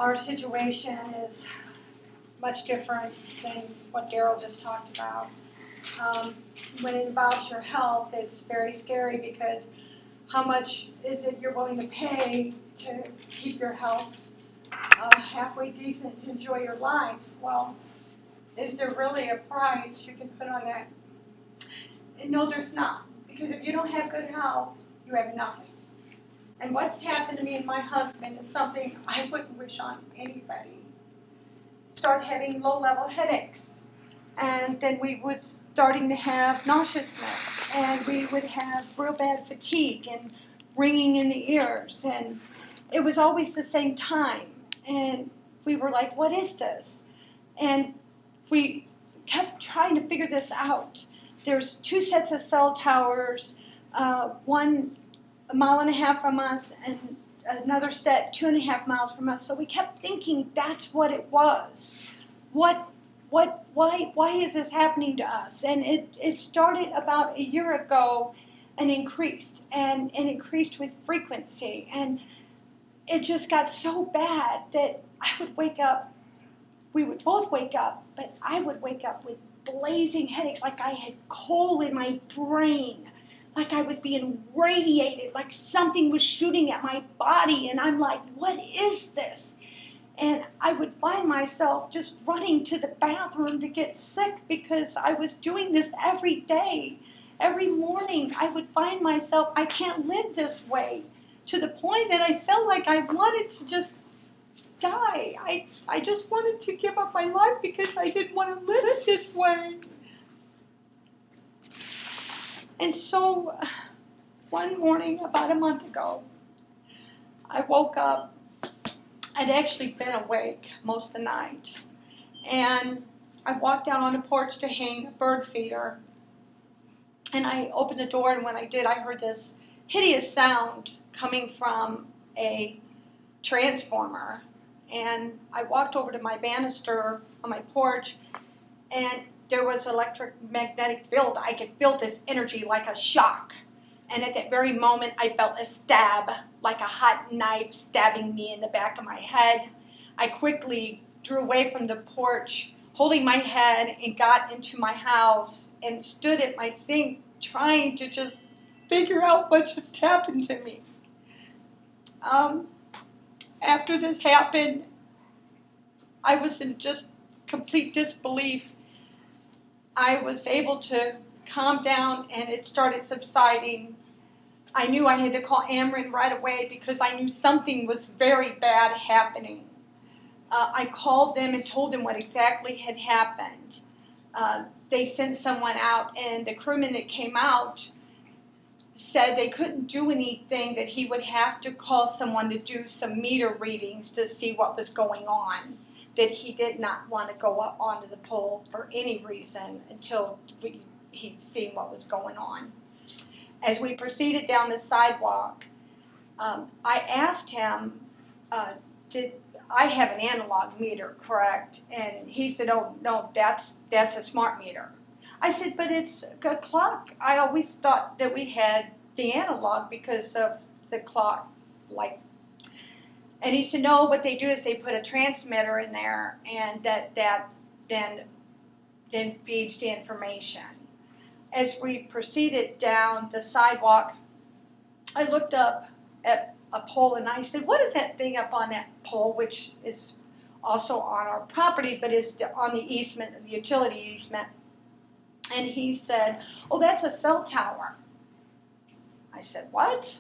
Our situation is much different than what Daryl just talked about. When it involves your health, it's very scary because how much is it you're willing to pay to keep your health halfway decent to enjoy your life? Well, is there really a price you can put on that? And no, there's not. Because if you don't have good health, you have nothing. And what's happened to me and my husband is something I wouldn't wish on anybody. Start having low-level headaches. And then we would starting to have nauseousness. And we would have real bad fatigue and ringing in the ears. And it was always the same time. And we were like, what is this? And we kept trying to figure this out. There's 2 sets of cell towers, one 1.5 miles from us and another set 2.5 miles from us. So we kept thinking that's what it was. Why is this happening to us? And it started about a year ago and increased and increased with frequency. And it just got so bad that I would wake up, we would both wake up, but I would wake up with blazing headaches, like I had coal in my brain, like I was being radiated, like something was shooting at my body, and I'm like, what is this? And I would find myself just running to the bathroom to get sick because I was doing this every day. Every morning I would find myself, I can't live this way, to the point that I felt like I wanted to just die. I just wanted to give up my life because I didn't want to live it this way. And so one morning, about a month ago, I woke up. I'd actually been awake most of the night. And I walked out on the porch to hang a bird feeder. And I opened the door, and when I did, I heard this hideous sound coming from a transformer. And I walked over to my banister on my porch, and there was electromagnetic field. I could feel this energy like a shock. And at that very moment, I felt a stab, like a hot knife stabbing me in the back of my head. I quickly drew away from the porch, holding my head, and got into my house and stood at my sink trying to just figure out what just happened to me. After this happened, I was in just complete disbelief. I was able to calm down, and it started subsiding. I knew I had to call Ameren right away because I knew something was very bad happening. I called them and told them what exactly had happened. They sent someone out, and the crewman that came out said they couldn't do anything, that he would have to call someone to do some meter readings to see what was going on, that he did not want to go up onto the pole for any reason until he'd seen what was going on. As we proceeded down the sidewalk, I asked him, did I have an analog meter, correct? And he said, oh, no, that's a smart meter. I said, but it's a clock. I always thought that we had the analog because of the clock. And he said, no, what they do is they put a transmitter in there, and that then feeds the information. As we proceeded down the sidewalk, I looked up at a pole, and I said, what is that thing up on that pole, which is also on our property, but is on the easement, the utility easement? And he said, oh, that's a cell tower. I said, what?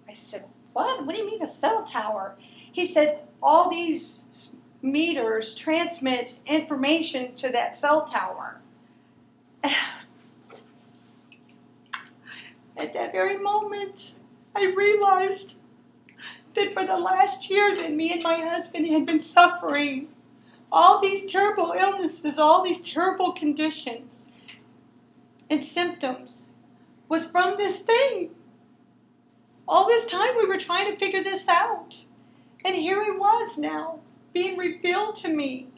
I said, what? What do you mean a cell tower? He said, all these meters transmits information to that cell tower. At that very moment, I realized that for the last year that me and my husband had been suffering all these terrible illnesses, all these terrible conditions and symptoms was from this thing. All this time we were trying to figure this out. And here it was now, being revealed to me.